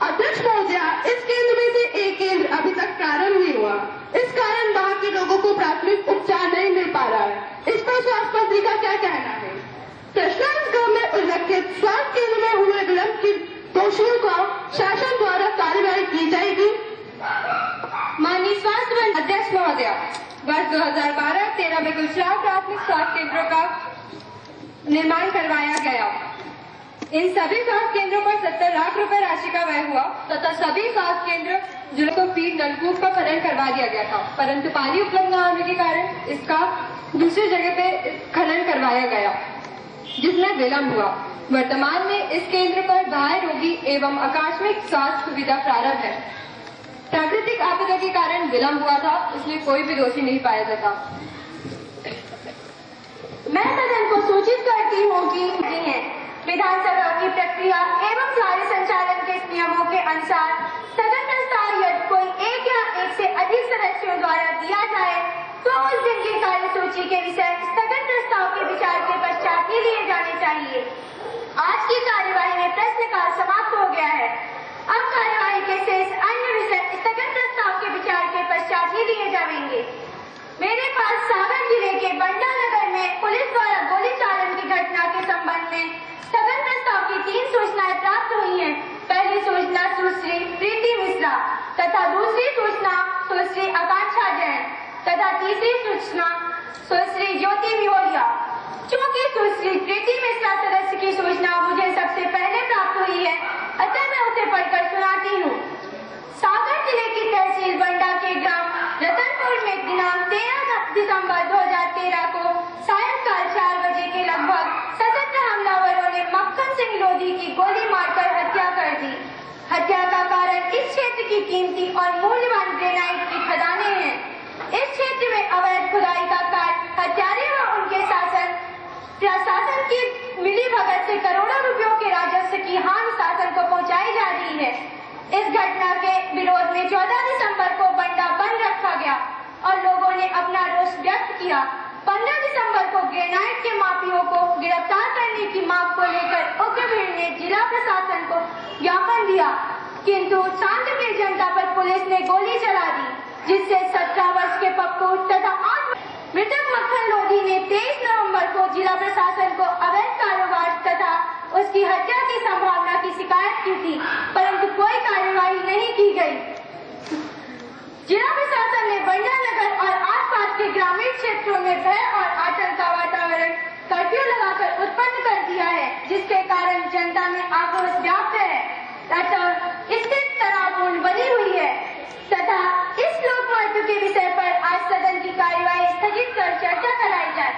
अध्यक्ष महोदय, इस केंद्र में से एक केंद्र अभी तक प्रारंभ नहीं हुआ। इस कारण वहाँ के लोगों को प्राथमिक उपचार नहीं मिल पा रहा है। इस पर स्वास्थ्य मंत्री का क्या कहना है? कृष्णानगंज में उल्लेखित स्वास्थ्य केंद्र में हुए विलंब के दोषियों को शासन द्वारा कार्रवाई की जाएगी। माननीय स्वास्थ्य मंत्री अध्यक्ष महोदय, वर्ष 2012-13 में गुजरात प्राथमिक स्वास्थ्य केंद्रों का निर्माण करवाया गया। इन सभी स्वास्थ्य केंद्रों पर 70 लाख रुपए राशि का व्यय हुआ तथा सभी स्वास्थ्य केंद्र जिलों को फीड नलकूप का खनन करवा दिया गया था, परंतु पानी उपलब्ध न होने के कारण इसका दूसरी जगह पे खनन करवाया गया, जिसमें विलंब हुआ। वर्तमान में इस केंद्र पर बाह्य रोगी एवं आकस्मिक स्वास्थ्य सुविधा प्रारंभ है। प्राकृतिक आपदा के कारण विलंब हुआ था, इसलिए कोई भी दोषी नहीं पाया जाता। मैं सदन को सूचित करती हूँ कि विधानसभा की प्रक्रिया एवं कार्य संचालन के नियमों के अनुसार सदन प्रस्ताव यदि कोई एक या एक से अधिक सदस्यों द्वारा दिया जाए तो उस दिन की कार्यसूची के विषय स्थगन प्रस्ताव के विचार के पश्चात ही लिए जाने चाहिए। आज की कार्यवाही में प्रश्नकाल समाप्त हो गया है। अब कार्यवाही के शेष अन्य विषय स्थगन प्रस्ताव के विचार के पश्चात ही लिए जाएंगे। मेरे पास सागर जिले के बंडा नगर में पुलिस द्वारा गोली चालन की घटना के संबंध में स्थगन प्रस्ताव की 3 सूचनाएं प्राप्त हुई हैं। पहली सूचना सुश्री प्रीति मिश्रा तथा दूसरी सूचना सुश्री आकांक्षा जैन तथा तीसरी सूचना सुश्री ज्योति विहोरिया। चूंकि सुश्री प्रीति मिश्रा सदस्य की सूचना मुझे सबसे पहले प्राप्त हुई है, अतः मैं उसे पढ़कर सुनाती हूँ। सागर जिले की तहसील बंडा के ग्राम रतनपुर में दिनांक 13 दिसंबर 2013 को सायंकाल 4 बजे के लगभग सशस्त्र हमलावरों ने मक्खन सिंह लोधी की गोली मारकर हत्या कर दी। हत्या का कारण इस क्षेत्र की कीमती और मूल्यवान ग्रेनाइट की खदानें हैं। इस क्षेत्र में अवैध खुदाई का कार्य हत्यारे व उनके प्रशासन की मिली भगत से करोड़ों रुपयों के राजस्व की हानि शासन को पहुंचाई जा रही है। इस घटना के विरोध में 14 दिसंबर को बंडा बंद रखा गया और लोगों ने अपना रोष व्यक्त किया। 15 दिसंबर को ग्रेनाइट के माफियों को गिरफ्तार करने की मांग को लेकर उग्र भीड़ ने जिला प्रशासन को ज्ञापन दिया, किंतु शांतिप्रिय जनता पर पुलिस ने गोली चला दी, जिससे 17 वर्ष के पप्पू तथा 8 मृतक मक्खन लोधी ने 23 नवंबर को जिला प्रशासन को अवैध कारोबार तथा उसकी हत्या की संभावना की शिकायत की थी, परंतु कोई कार्यवाही नहीं की गई। जिला प्रशासन ने बंडा नगर और आसपास के ग्रामीण क्षेत्रों में भय और आतंक का वातावरण कर्फ्यू लगाकर उत्पन्न कर दिया है, जिसके कारण जनता में आक्रोश व्याप्त है तथा स्थिति तनावपूर्ण बनी हुई है तथा इस लोक महत्व के विषय पर आज सदन की कार्यवाही स्थगित कर चर्चा कराई जाए।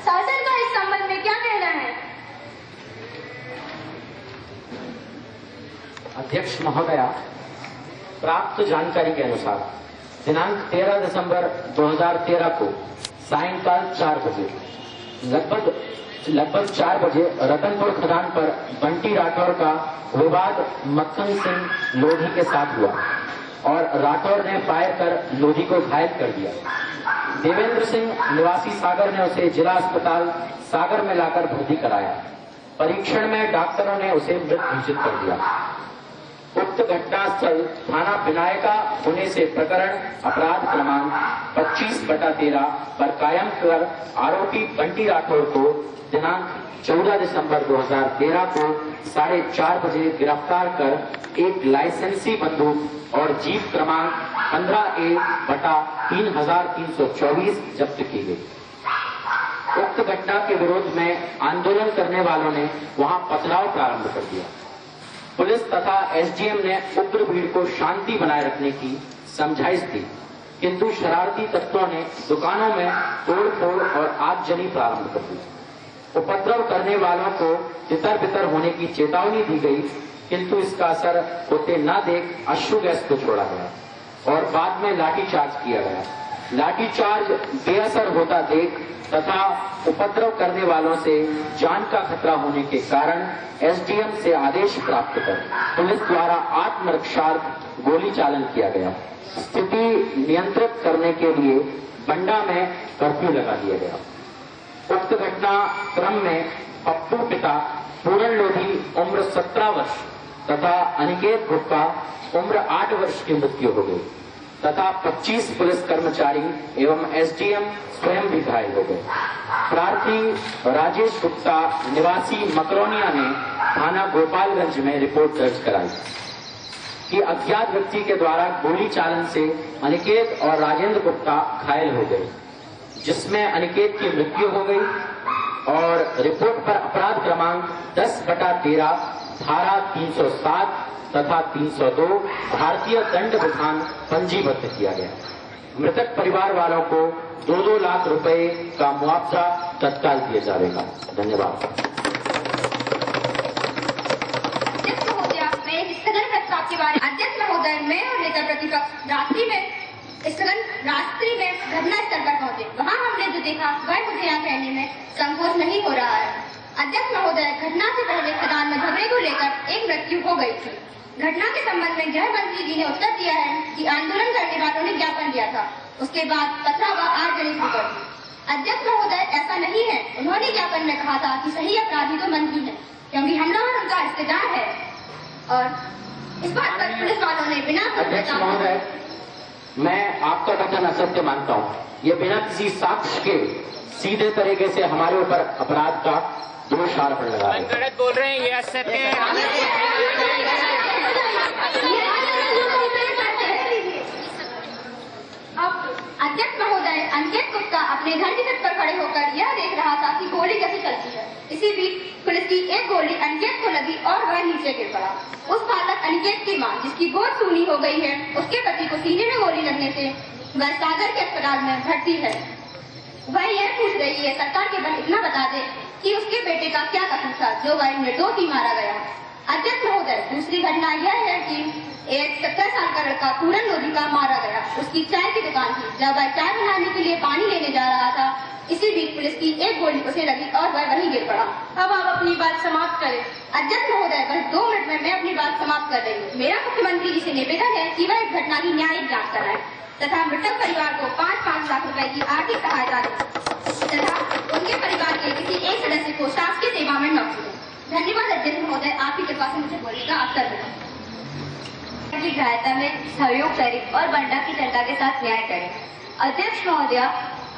शासन का इस संबंध में क्या कहना है? अध्यक्ष महोदया, प्राप्त जानकारी के अनुसार दिनांक 13 दिसंबर 2013 को सायंकाल 4 बजे लगभग 4 बजे रतनपुर खदान पर बंटी राठौर का विवाद मक्खन सिंह लोधी के साथ हुआ और राठौर ने फायर कर लोधी को घायल कर दिया। देवेंद्र सिंह निवासी सागर ने उसे जिला अस्पताल सागर में लाकर भर्ती कराया। परीक्षण में डॉक्टरों ने उसे मृत घोषित कर दिया। उक्त घटनास्थल थाना विनायका होने से प्रकरण अपराध क्रमांक 25/13 पर कायम कर आरोपी बंटी राठौर को दिनांक 14 दिसंबर 2013 को 4:30 बजे गिरफ्तार कर एक लाइसेंसी बंदूक और जीप क्रमांक 15A/3324 जब्त की गई। उक्त घटना के विरोध में आंदोलन करने वालों ने वहां पथराव प्रारंभ कर दिया। पुलिस तथा एसडीएम ने उग्र भीड़ को शांति बनाए रखने की समझाइश दी, किंतु शरारती तत्वों ने दुकानों में तोड़फोड़ और आगजनी प्रारंभ कर दी। उपद्रव करने वालों को तितर बितर होने की चेतावनी दी गई, किंतु इसका असर होते न देख अश्रु गैस को छोड़ा गया और बाद में लाठीचार्ज किया गया। लाठीचार्ज बेअसर होता देख तथा उपद्रव करने वालों से जान का खतरा होने के कारण एसडीएम से आदेश प्राप्त कर पुलिस द्वारा आत्मरक्षार्थ गोली चालन किया गया। स्थिति नियंत्रित करने के लिए बंडा में कर्फ्यू लगा दिया गया। उक्त घटना क्रम में पप्पू पिता पूरन लोधी उम्र 17 वर्ष तथा अनिकेत गुप्ता उम्र 8 वर्ष की मृत्यु हो गई तथा 25 पुलिस कर्मचारी एवं एसडीएम स्वयं भी घायल हो गए। प्रार्थी राजेश गुप्ता निवासी मकरोनिया ने थाना गोपालगंज में रिपोर्ट दर्ज कराई कि अज्ञात व्यक्ति के द्वारा गोली चालन से अनिकेत और राजेंद्र गुप्ता घायल हो गए, जिसमें अनिकेत की मृत्यु हो गई और रिपोर्ट पर अपराध क्रमांक 10/13 धारा 307 तथा 302 भारतीय दंड विधान पंजीबद्ध किया गया। मृतक परिवार वालों को 2-2 लाख रुपए का मुआवजा तत्काल दिया जाएगा। धन्यवाद। अध्यक्ष महोदय, मैं और नेता प्रतिपक्ष रात्रि में घटना स्थल पर पहुंचे। वहां हमने जो देखा वह मुझे यहाँ कहने में संकोच नहीं हो रहा है। अध्यक्ष महोदय, घटना से पहले सदन में झगड़े को लेकर एक मृत्यु हो गई थी। घटना के संबंध में गृह मंत्री जी ने उत्तर दिया है कि आंदोलन करने वालों ने ज्ञापन दिया था, उसके बाद पथराव आगजनी शुरू कर दी। अध्यक्ष महोदय, ऐसा नहीं है। उन्होंने ज्ञापन में कहा था कि सही अपराधी तो मंत्री है, क्योंकि हमलावर उनका रिश्तेदार है और इस बात पर पुलिस वालों ने बिना अध्यक्ष महोदय, मैं आपका कथन असत्य मानता हूँ। ये बिना किसी साक्ष्य के सीधे तरीके से हमारे ऊपर अपराध का दोष आरोपण लगा रहे हैं। गलत बोल रहे हैं, ये असत्य है। अध्यक्ष महोदय, अनिकेत गुप्ता अपने घर की छत पर खड़े होकर यह देख रहा था कि गोली कैसे चलती है। इसी बीच पुलिस की एक गोली अनिकेत को लगी और वह नीचे गिर पड़ा। उस बालक अनिकेत की मां, जिसकी गोद सूनी हो गई है, उसके पति को सीने में गोली लगने से वह सागर के अस्पताल में भर्ती है। वह यह पूछ रही है सरकार के बल इतना बता दे कि उसके बेटे का क्या कसूर था जो वह निर्दोष ही मारा गया। अध्यक्ष महोदय, दूसरी घटना यह है कि एक 17 साल का लड़का पूरन लोधी का मारा गया। उसकी चाय की दुकान थी। जब वह चाय बनाने के लिए पानी लेने जा रहा था, इसी बीच पुलिस की एक गोली उसे लगी और वह वहीं गिर पड़ा। अब आप अपनी बात समाप्त करें। अध्यक्ष महोदय, बस 2 मिनट में मैं अपनी बात समाप्त कर रही हूँ। मेरा मुख्यमंत्री जी से निवेदन है कि वह इस घटना की न्यायिक जांच कराएं तथा मृतक परिवार को 5-5 लाख रुपए की आर्थिक सहायता दें तथा उनके परिवार के किसी एक सदस्य को शासकीय सेवा में नौकरी दें। धन्यवाद अध्यक्ष महोदय, आपकी कृपा से मुझे बोलने का अवसर मिला। की सहायता में सहयोग करें और बंडा की जनता के साथ न्याय करें। अध्यक्ष महोदय,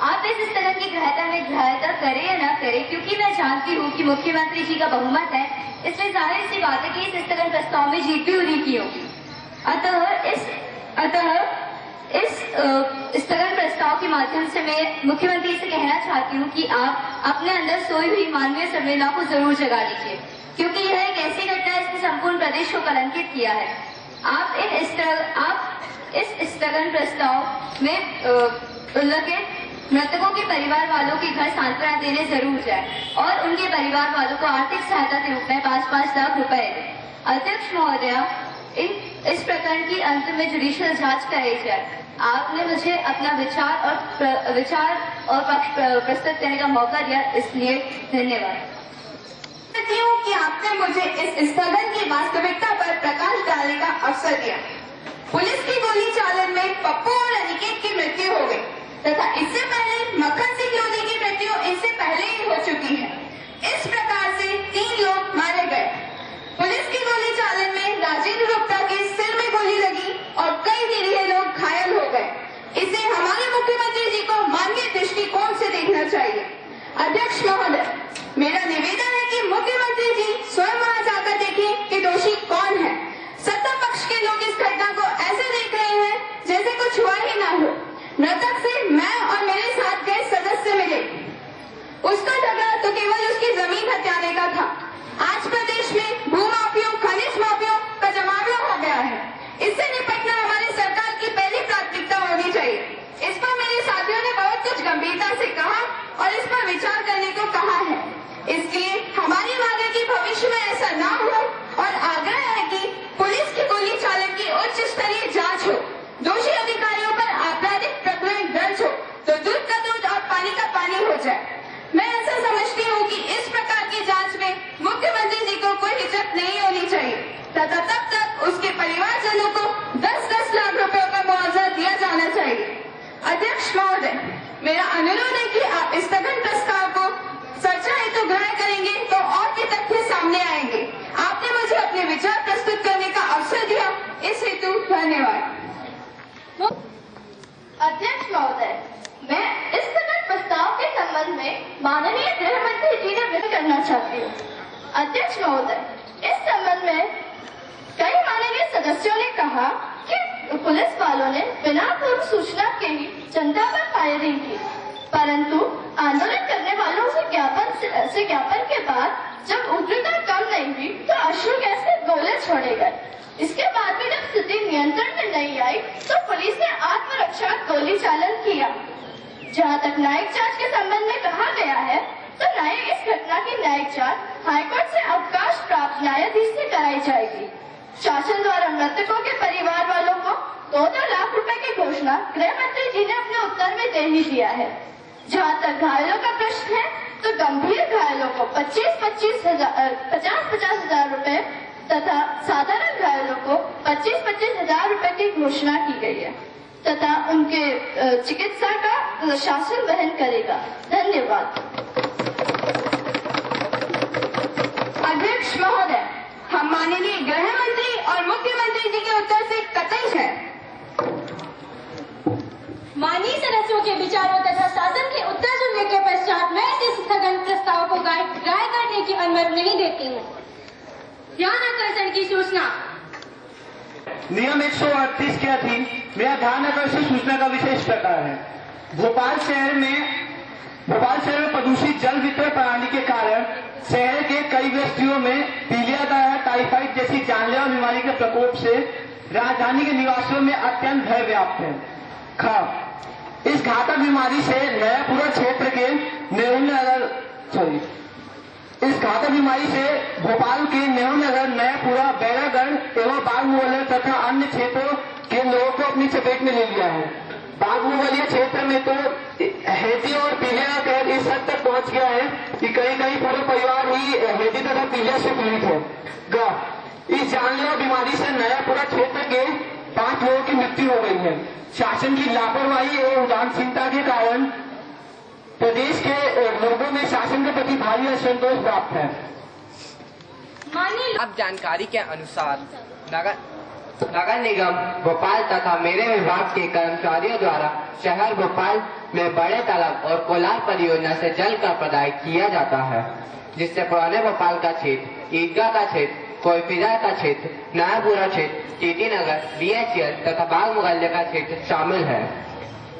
आप इस स्थगन की ग्राह्यता करें या न करें, क्योंकि मैं जानती हूँ कि मुख्यमंत्री जी का बहुमत है, इसलिए जाहिर सी बात है कि इस स्थगन प्रस्ताव में जीत भी उन्हीं की होगी। अतः इस स्थगन प्रस्ताव के माध्यम से मैं मुख्यमंत्री से कहना चाहती हूँ कि आप अपने अंदर सोई हुई मानवीय संवेदना को जरूर जगा लीजिए, क्योंकि यह एक ऐसी घटना है जिसने संपूर्ण प्रदेश को कलंकित किया है। आप इस स्थगन प्रस्ताव में उल्लेखित मृतकों के परिवार वालों के घर सांत्वना देने जरूर जाए और उनके परिवार वालों को आर्थिक सहायता के रूप में 5-5 लाख रुपए दें। अध्यक्ष महोदय, इस प्रकरण की अंत में जुडिशियल जांच कराई जाए। आपने मुझे अपना विचार और पक्ष प्रस्तुत करने का मौका दिया, इसलिए धन्यवाद। कि आपने मुझे इस स्थगन की वास्तविकता पर प्रकाश डालने का अवसर दिया। पुलिस की गोली चालन में पप्पू और अनिकेत की मृत्यु हो गई तथा इससे पहले मक्खन सिंह लोधी की मृत्यु इससे पहले ही हो चुकी है। इस प्रकार से 3 लोग मारे गए। पुलिस की गोली चालन में राजेंद्र गुप्ता के सिर में गोली लगी और कई निरीह लोग घायल हो गए। इसे हमारे मुख्यमंत्री जी को मानवीय दृष्टिकोण से देखना चाहिए। अध्यक्ष महोदय, मेरा निवेदन है कि मुख्यमंत्री जी स्वयं वहां जाकर देखें कि दोषी कौन है। सत्ता पक्ष के लोग इस घटना को ऐसे देख रहे हैं जैसे कुछ हुआ ही ना हो। मृतक से मैं और मेरे साथ गए सदस्य मिले। उसका झगड़ा तो केवल उसकी जमीन हथियाने का था। आज प्रदेश में भूमाफियों, खनिज माफियों का जमावड़ा हो गया है। इससे निपटना हमारी सरकार की पहली प्राथमिकता होनी चाहिए। इस पर मेरे साथियों ने बहुत कुछ गंभीरता से कहा और इस पर विचार करने को कहा है। इसलिए हमारी मांग है कि भविष्य में ऐसा ना हो और आग्रह है कि पुलिस की गोली चालन की उच्च स्तरीय जांच हो। दोषी अधिकारियों पर आपराधिक प्रकरण दर्ज हो तो दूध का दूध और पानी का पानी हो जाए। मैं ऐसा समझती हूँ कि इस प्रकार की जांच में मुख्यमंत्री जी को कोई हिचक नहीं होनी चाहिए तथा तब तक उसके परिवारजनों को 10-10 लाख रुपयों का मुआवजा दिया जाना चाहिए। अध्यक्ष महोदय, मेरा अनुरोध है कि आप स्थगन प्रस्ताव को चर्चा हेतु ग्रहण करेंगे तो और भी तथ्य सामने आएंगे। आपने मुझे अपने विचार प्रस्तुत अध्यक्ष महोदय, इस संबंध में कई माननीय सदस्यों ने कहा कि पुलिस वालों ने बिना पूर्व सूचना के ही जनता पर फायरिंग की, परंतु आंदोलन करने वालों से ज्ञापन के बाद जब उग्रता कम नहीं हुई तो अश्रु गैस के गोले छोड़े गए। इसके बाद भी जब स्थिति नियंत्रण में नहीं आई तो पुलिस ने आत्मरक्षा गोली चालन किया। जहां तक न्यायिक जांच के संबंध में कहा गया है तो इस घटना की न्यायिक जांच हाईकोर्ट से अवकाश प्राप्त न्यायाधीश से कराई जाएगी। शासन द्वारा मृतकों के परिवार वालों को 2-2 लाख रुपए की घोषणा गृह मंत्री जी ने अपने उत्तर में दे ही दिया है। जहां तक घायलों का प्रश्न है तो गंभीर घायलों को 50-50 हजार रुपए तथा साधारण घायलों को 25-25 हजार रुपए की घोषणा की गई है तथा उनके चिकित्सा का शासन वहन करेगा। धन्यवाद। अध्यक्ष महोदय, हम माननीय गृह मंत्री और मुख्यमंत्री जी के उत्तर से कतई हैं। माननीय सदस्यों के विचारों तथा शासन के उत्तर सुनने के पश्चात मैं इस स्थगन प्रस्ताव को राय करने की अनुमति नहीं देती हूँ। ध्यान आकर्षण की सूचना। नियम 138 के अधीन मेरा ध्यान आकर्षण सूचना का विशेष प्रकार है। भोपाल शहर में प्रदूषित जल वितरण प्रणाली के कारण शहर के कई बस्तियों में पीलिया दमा, टाइफाइड जैसी जानलेवा बीमारी के प्रकोप से राजधानी के निवासियों में अत्यंत भय व्याप्त है। इस घातक बीमारी से नयापुरा क्षेत्र के भोपाल के नेहरू नगर, नयापुरा, बैरागढ़ एवं बाग मुगलिया तथा अन्य क्षेत्रों के लोगों को अपनी चपेट में ले लिया है। बाग मुगलिया क्षेत्र में तो हेजी और पीलिया का कहर इस हद तक पहुंच गया है कि कहीं कहीं पूरे परिवार ही हेजी तथा पीलिया से पीड़ित है। इस जानलेवा बीमारी से नयापुरा क्षेत्र के 5 लोगों की मृत्यु हो गई है। शासन की लापरवाही और उदासीनता के कारण प्रदेश के लोगों में शासन के प्रति भारी असंतोष प्राप्त है। अब जानकारी के अनुसार नगर निगम भोपाल तथा मेरे विभाग के कर्मचारियों द्वारा शहर भोपाल में बड़े तालाब और कोलार परियोजना से जल का प्रदाय किया जाता है, जिससे पुराने भोपाल का क्षेत्र, ईदगाह का क्षेत्र, कोयफिजा का क्षेत्र, नयापुरा क्षेत्र, टीटी नगर, BHL तथा बाग मुगलिया का क्षेत्र शामिल है।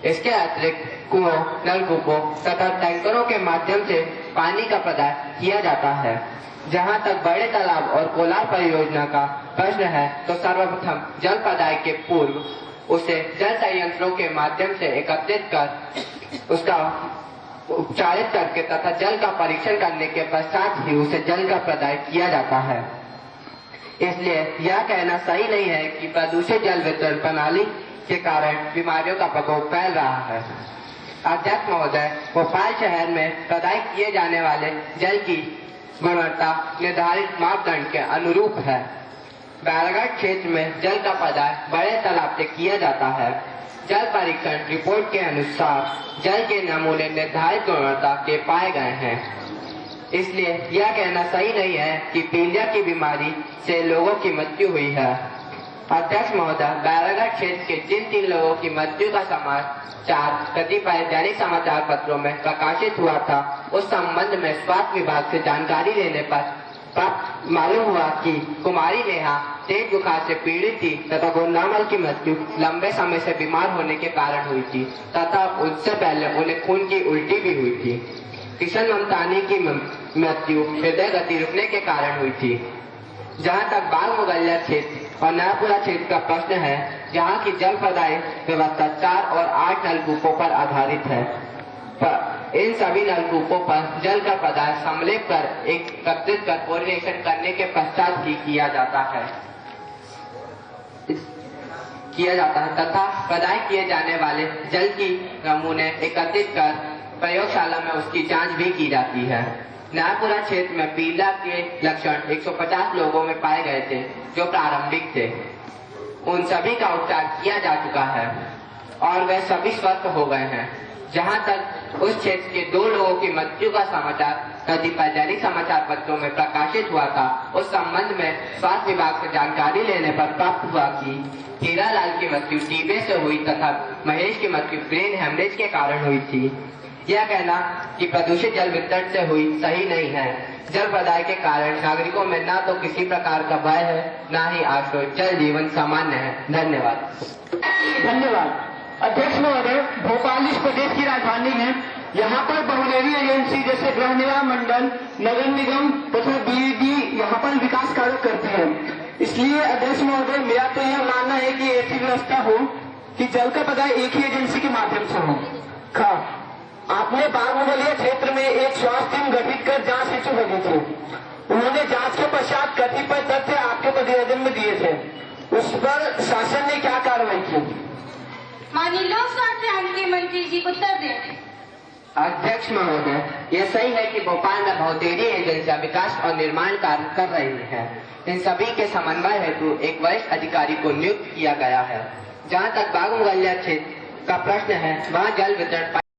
इसके अतिरिक्त कुओं, नलकूपों तथा टैंकरों के माध्यम से पानी का प्रदाय किया जाता है। जहां तक बड़े तालाब और कोलार परियोजना का प्रश्न है तो सर्वप्रथम जल प्रदाय के पूर्व उसे जल संयंत्रों के माध्यम से एकत्रित कर उसका उपचारित करके तथा जल का परीक्षण करने के पश्चात ही उसे जल का प्रदाय किया जाता है। इसलिए यह कहना सही नहीं है कि प्रदूषित जल वितरण प्रणाली के कारण बीमारियों का प्रकोप फैल रहा है। अध्यक्ष महोदय, भोपाल शहर में प्रदाय किए जाने वाले जल की गुणवत्ता निर्धारित मापदंड के अनुरूप है। बैरागढ़ क्षेत्र में जल का प्रदाय बड़े तालाब से किया जाता है। जल परीक्षण रिपोर्ट के अनुसार जल के नमूने निर्धारित गुणवत्ता के पाए गए हैं। इसलिए यह कहना सही नहीं है कि पीलिया की बीमारी से लोगों की मृत्यु हुई है। अध्यक्ष महोदय, बैरागढ़ क्षेत्र के जिन 3 लोगों की मृत्यु का समाचार कतिपय दैनिक समाचार पत्रों में प्रकाशित हुआ था, उस संबंध में स्वास्थ्य विभाग से जानकारी लेने पर मालूम हुआ कि कुमारी नेहा तेज बुखार से पीड़ित थी तथा गोंदामल की मृत्यु लंबे समय से बीमार होने के कारण हुई थी तथा उससे पहले उन्हें खून की उल्टी भी हुई थी। किशन ममतानी की मृत्यु हृदय गति रुकने के कारण हुई थी। जहां तक बाग मुगलिया क्षेत्र और नयापुरा क्षेत्र का प्रश्न है, जहां की जल प्रदाय व्यवस्था 4 और 8 नलकूपों पर आधारित है। इन सभी नलकूपों पर जल का प्रदाय समलेप कर एकत्रित कर कोरिलेशन करने के पश्चात ही किया जाता है तथा प्रदाय किए जाने वाले जल की नमूने एकत्रित कर प्रयोगशाला में उसकी जांच भी की जाती है। नयापुरा क्षेत्र में पीलिया के लक्षण 150 लोगों में पाए गए थे जो प्रारंभिक थे। उन सभी का उपचार किया जा चुका है और वे सभी स्वस्थ हो गए हैं। जहां तक उस क्षेत्र के 2 लोगों की मृत्यु का समाचार कतिपय दैनिक समाचार पत्रों में प्रकाशित हुआ था, उस संबंध में स्वास्थ्य विभाग से जानकारी लेने पर प्राप्त हुआ कि हीरालाल की मृत्यु टीबी से हुई तथा महेश की मृत्यु ब्रेन हेमरेज के कारण हुई थी। यह कहना कि प्रदूषित जल वितरण से हुई सही नहीं है। जल प्रदाय के कारण नागरिकों में न तो किसी प्रकार का भय है, न ही आश्रय। जल जीवन सामान्य है। धन्यवाद। धन्यवाद। अध्यक्ष महोदय, भोपाल इस प्रदेश की राजधानी है। यहाँ पर बहुलेरी एजेंसी जैसे गृह निर्माण मंडल, नगर निगम तथा बीईडी यहाँ पर विकास कार्य करते हैं। इसलिए अध्यक्ष महोदय, मेरा तो यह मानना है कि ऐसी व्यवस्था हो कि जल का प्रदाय एक ही एजेंसी के माध्यम से हो। आपने बाग मुगलिया क्षेत्र में एक स्वास्थ्य टीम गठित कर जांच हेतु भेजी थी। उन्होंने जांच के पश्चात कतिपय तथ्य आपके प्रतिवेदन में दिए थे। उस पर शासन ने क्या कार्रवाई की? माननीय लोक स्वास्थ्य एवं के मंत्री जी उत्तर दें। अध्यक्ष महोदय, यह सही है कि भोपाल में बहुतेरी एजेंसियां विकास और निर्माण कार्य कर रही हैं। इन सभी के समन्वय हेतु एक वरिष्ठ अधिकारी को नियुक्त किया गया है। जहां तक बाग मुगलिया क्षेत्र का प्रश्न है, वहां जल वितरण